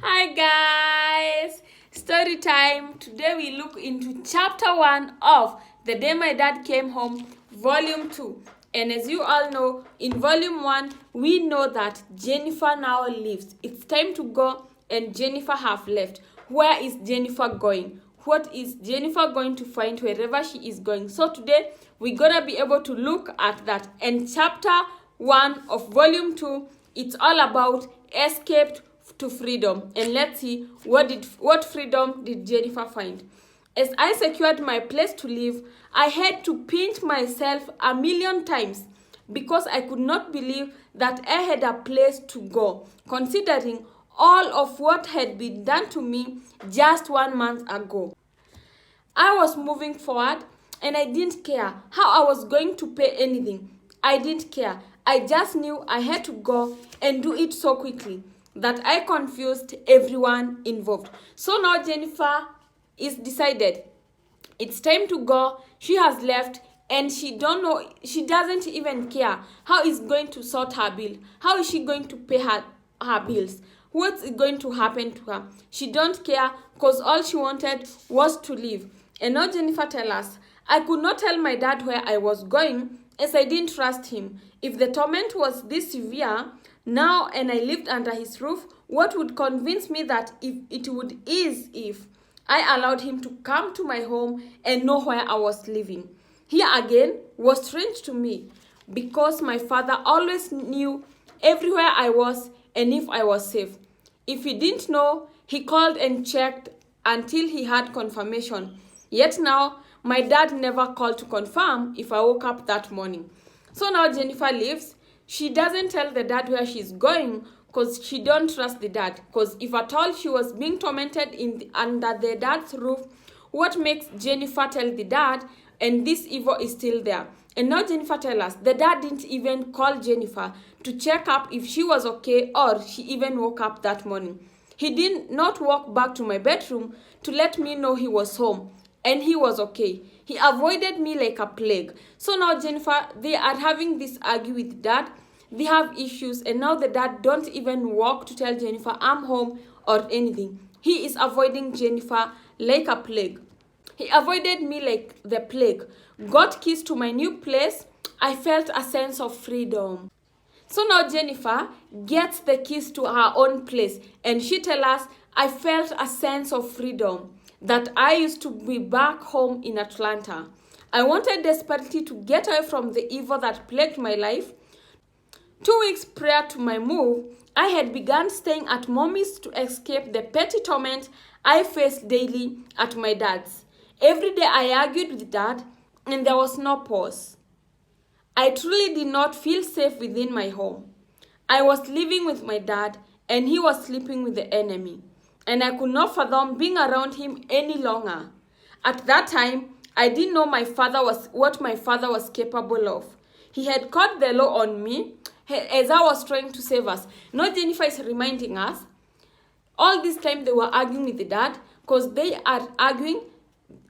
Hi guys, story time. Today we look into chapter 1 of The Day My Dad Came Home, volume 2. And as you all know, in volume 1, we know that Jennifer now leaves. It's time to go and Jennifer have left. Where is Jennifer going? What is Jennifer going to find wherever she is going? So today, we're gonna be able to look at that. And chapter 1 of volume 2, it's all about escape to freedom. And let's see what freedom did Jennifer find. As I secured my place to live, I had to pinch myself a million times because I could not believe that I had a place to go, considering all of what had been done to me just 1 month ago. I was moving forward and I didn't care how I was going to pay anything. I didn't care. I just knew I had to go and do it so quickly that I confused everyone involved. So now Jennifer is decided. It's time to go. She has left and she doesn't even care how is going to sort her bill. How is she going to pay her bills? What's going to happen to her? She don't care because all she wanted was to leave. And now Jennifer tells us, I could not tell my dad where I was going as I didn't trust him. If the torment was this severe now and I lived under his roof, what would convince me that it would ease if I allowed him to come to my home and know where I was living? Here again was strange to me because my father always knew everywhere I was and if I was safe. If he didn't know, he called and checked until he had confirmation. Yet now, my dad never called to confirm if I woke up that morning. So now Jennifer leaves. She doesn't tell the dad where she's going because she don't trust the dad. Because if at all she was being tormented under the dad's roof, what makes Jennifer tell the dad and this evil is still there? And now Jennifer tells us the dad didn't even call Jennifer to check up if she was okay or she even woke up that morning. He did not walk back to my bedroom to let me know he was home and he was okay. He avoided me like a plague. So now Jennifer, they are having this argue with dad. They have issues and now the dad don't even walk to tell Jennifer I'm home or anything. He is avoiding Jennifer like a plague. He avoided me like the plague. Got keys to my new place. I felt a sense of freedom. So now Jennifer gets the keys to her own place and she tells us, I felt a sense of freedom that I used to be back home in Atlanta. I wanted desperately to get away from the evil that plagued my life. 2 weeks prior to my move, I had begun staying at mommy's to escape the petty torment I faced daily at my dad's. Every day I argued with dad and there was no pause. I truly did not feel safe within my home. I was living with my dad and he was sleeping with the enemy. And I could not fathom being around him any longer. At that time, I didn't know what my father was capable of. He had caught the law on me as I was trying to save us. Now Jennifer is reminding us, all this time they were arguing with the dad because they are arguing.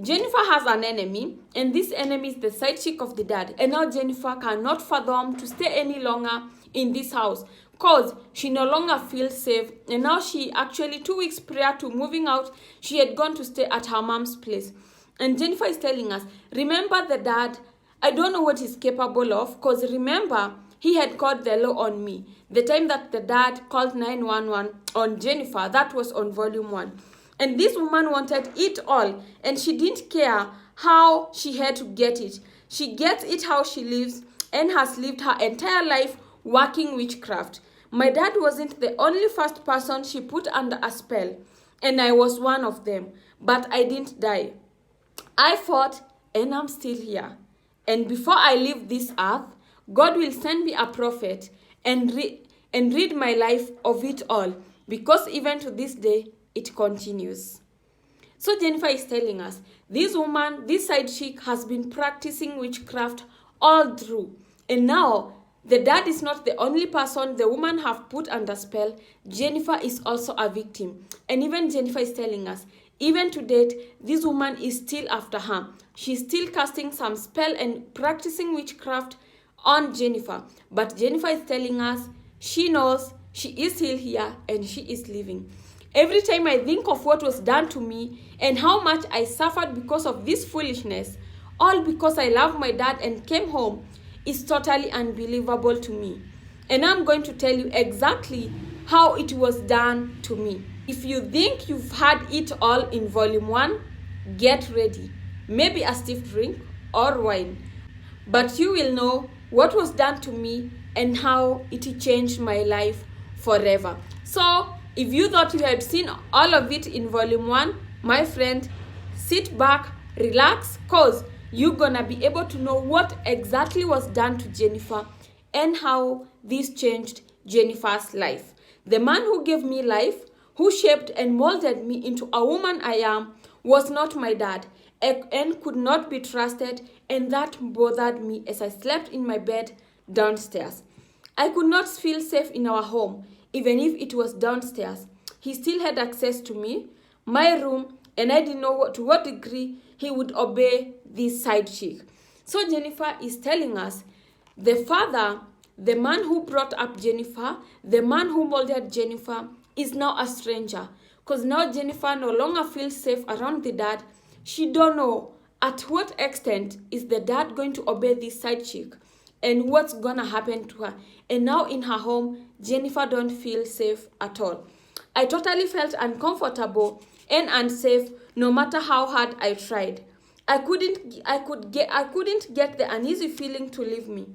Jennifer has an enemy and this enemy is the SideChick of the dad. And now Jennifer cannot fathom to stay any longer in this house because she no longer feels safe. And now she actually 2 weeks prior to moving out, she had gone to stay at her mom's place. And Jennifer is telling us, remember the dad, I don't know what he's capable of because remember, he had called the law on me. The time that the dad called 911 on Jennifer, that was on volume 1. And this woman wanted it all and she didn't care how she had to get it. She gets it how she lives and has lived her entire life working witchcraft. My dad wasn't the only first person she put under a spell and I was one of them. But I didn't die. I fought and I'm still here. And before I leave this earth, God will send me a prophet and read my life of it all because even to this day, it continues. So Jennifer is telling us, this woman, this SideChick has been practicing witchcraft all through. And now, the dad is not the only person the woman have put under spell. Jennifer is also a victim. And even Jennifer is telling us, even to date, this woman is still after her. She's still casting some spell and practicing witchcraft on Jennifer. But Jennifer is telling us, she knows she is still here and she is living. Every time I think of what was done to me and how much I suffered because of this foolishness, all because I love my dad and came home, is totally unbelievable to me. And I'm going to tell you exactly how it was done to me. If you think you've had it all in volume 1, get ready. Maybe a stiff drink or wine. But you will know what was done to me and how it changed my life forever. So, if you thought you had seen all of it in volume 1, my friend, sit back, relax, cause you're gonna be able to know what exactly was done to Jennifer and how this changed Jennifer's life. The man who gave me life, who shaped and molded me into a woman I am, was not my dad and could not be trusted, and that bothered me as I slept in my bed downstairs. I could not feel safe in our home, even if it was downstairs. He still had access to me, my room, and I didn't know to what degree he would obey this side chick. So Jennifer is telling us the father, the man who brought up Jennifer, the man who molded Jennifer, is now a stranger. Because now Jennifer no longer feels safe around the dad. She don't know at what extent is the dad going to obey this side chick and what's gonna happen to her. And now in her home, Jennifer don't feel safe at all. I totally felt uncomfortable and unsafe no matter how hard I tried. I couldn't get the uneasy feeling to leave me.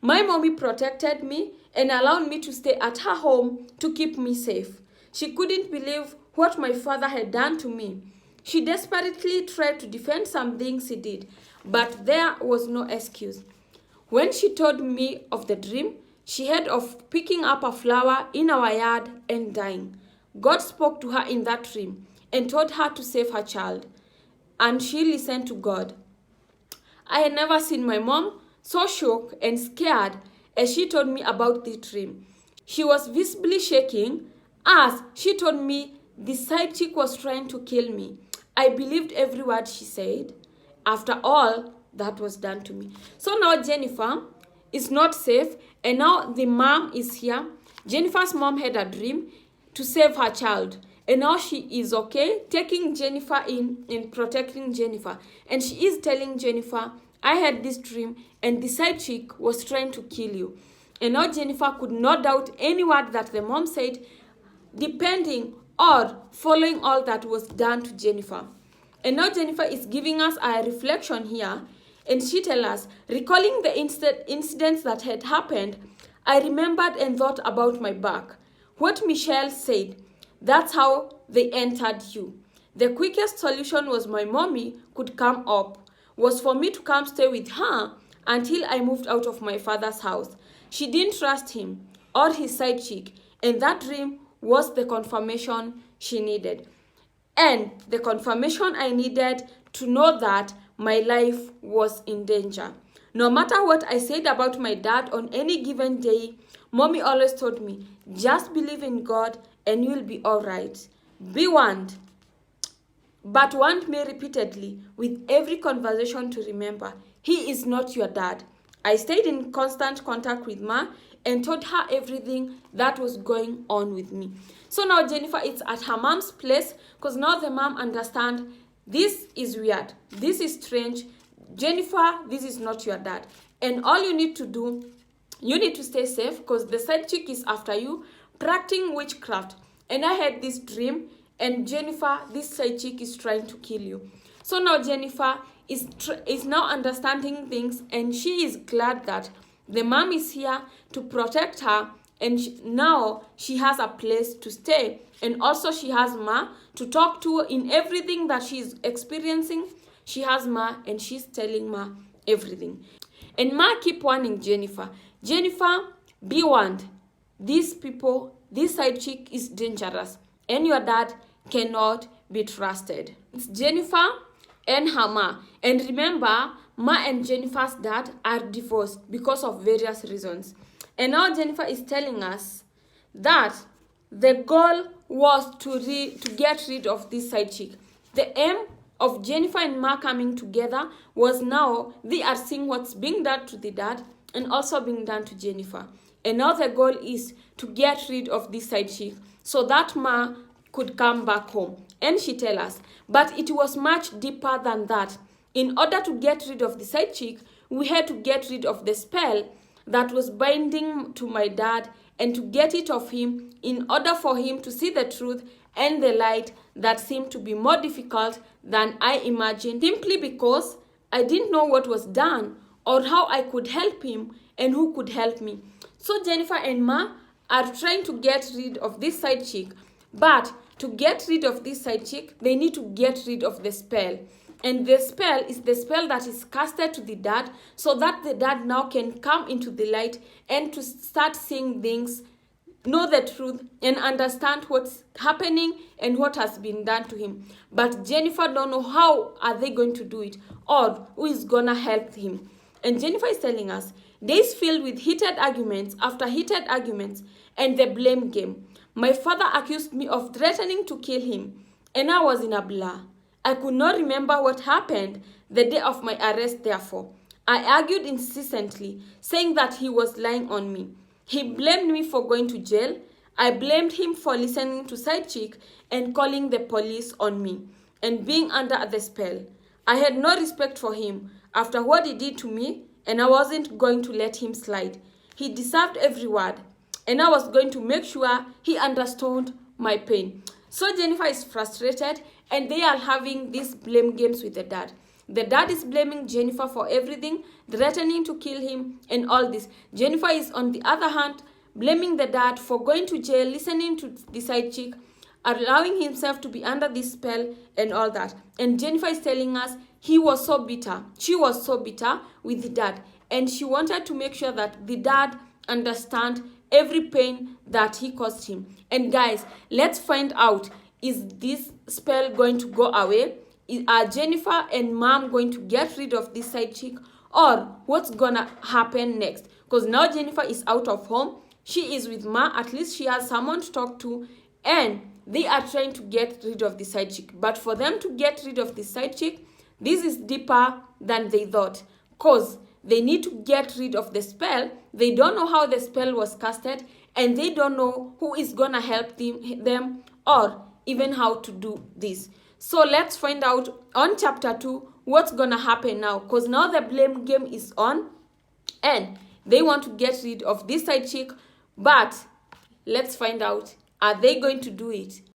My mommy protected me and allowed me to stay at her home to keep me safe. She couldn't believe what my father had done to me. She desperately tried to defend some things he did, but there was no excuse. When she told me of the dream she had of picking up a flower in our yard and dying, God spoke to her in that dream and told her to save her child, and she listened to God. I had never seen my mom so shocked and scared as she told me about the dream. She was visibly shaking as she told me the side chick was trying to kill me. I believed every word she said. After all that was done to me. So now Jennifer is not safe, and now the mom is here. Jennifer's mom had a dream to save her child, and now she is okay, taking Jennifer in and protecting Jennifer. And she is telling Jennifer, I had this dream and the side chick was trying to kill you. And now Jennifer could not doubt any word that the mom said, depending or following all that was done to Jennifer. And now Jennifer is giving us a reflection here, and she tells us, recalling the incidents that had happened, I remembered and thought about my back. What Michelle said, that's how they entered you. The quickest solution was my mommy could come up, was for me to come stay with her until I moved out of my father's house. She didn't trust him or his side chick, and that dream was the confirmation she needed. And the confirmation I needed to know that my life was in danger. No matter what I said about my dad on any given day, mommy always told me, just believe in God and you'll be all right. Be warned. But warned me repeatedly with every conversation to remember, he is not your dad. I stayed in constant contact with Ma and told her everything that was going on with me. So now Jennifer is at her mom's place because now the mom understands this is weird. This is strange. Jennifer, this is not your dad. And all you need to do, you need to stay safe because the side chick is after you, practicing witchcraft. And I had this dream, and Jennifer, this side chick is trying to kill you. So now Jennifer is now understanding things, and she is glad that the mom is here to protect her, and now she has a place to stay. And also she has Ma to talk to in everything that she's experiencing. She has Ma and she's telling Ma everything. And Ma keep warning Jennifer. Jennifer, be warned. These people, this side chick is dangerous. And your dad cannot be trusted. It's Jennifer and her Ma. And remember, Ma and Jennifer's dad are divorced because of various reasons. And now Jennifer is telling us that the goal was to get rid of this side chick. The aim of Jennifer and Ma coming together was now they are seeing what's being done to the dad and also being done to Jennifer. And now the goal is to get rid of this side chick so that Ma could come back home. And she tell us, but it was much deeper than that. In order to get rid of the side chick, we had to get rid of the spell that was binding to my dad and to get it off him in order for him to see the truth and the light that seemed to be more difficult than I imagined, simply because I didn't know what was done or how I could help him and who could help me. So Jennifer and Ma are trying to get rid of this side chick, but to get rid of this side chick, they need to get rid of the spell. And the spell is the spell that is casted to the dad so that the dad now can come into the light and to start seeing things, know the truth, and understand what's happening and what has been done to him. But Jennifer don't know how are they going to do it or who is gonna help him. And Jennifer is telling us, days filled with heated arguments after heated arguments and the blame game. My father accused me of threatening to kill him, and I was in a blur. I could not remember what happened the day of my arrest, therefore. I argued incessantly, saying that he was lying on me. He blamed me for going to jail. I blamed him for listening to SideChick and calling the police on me and being under the spell. I had no respect for him after what he did to me, and I wasn't going to let him slide. He deserved every word, and I was going to make sure he understood my pain. So Jennifer is frustrated, and they are having these blame games with the dad. The dad is blaming Jennifer for everything, threatening to kill him, and all this. Jennifer is, on the other hand, blaming the dad for going to jail, listening to the side chick, allowing himself to be under this spell, and all that. And Jennifer is telling us he was so bitter. She was so bitter with the dad, and she wanted to make sure that the dad understand every pain that he caused him. And guys, let's find out, is this spell going to go away? Are Jennifer and Mom going to get rid of this side chick, or what's gonna happen next? Because now Jennifer is out of home, she is with Ma, at least she has someone to talk to, and they are trying to get rid of the side chick. But for them to get rid of the side chick, this is deeper than they thought, because they need to get rid of the spell. They don't know how the spell was casted, and they don't know who is gonna help them or even how to do this. So let's find out on chapter 2 what's gonna happen now, because now the blame game is on and they want to get rid of this side chick. But let's find out, are they going to do it?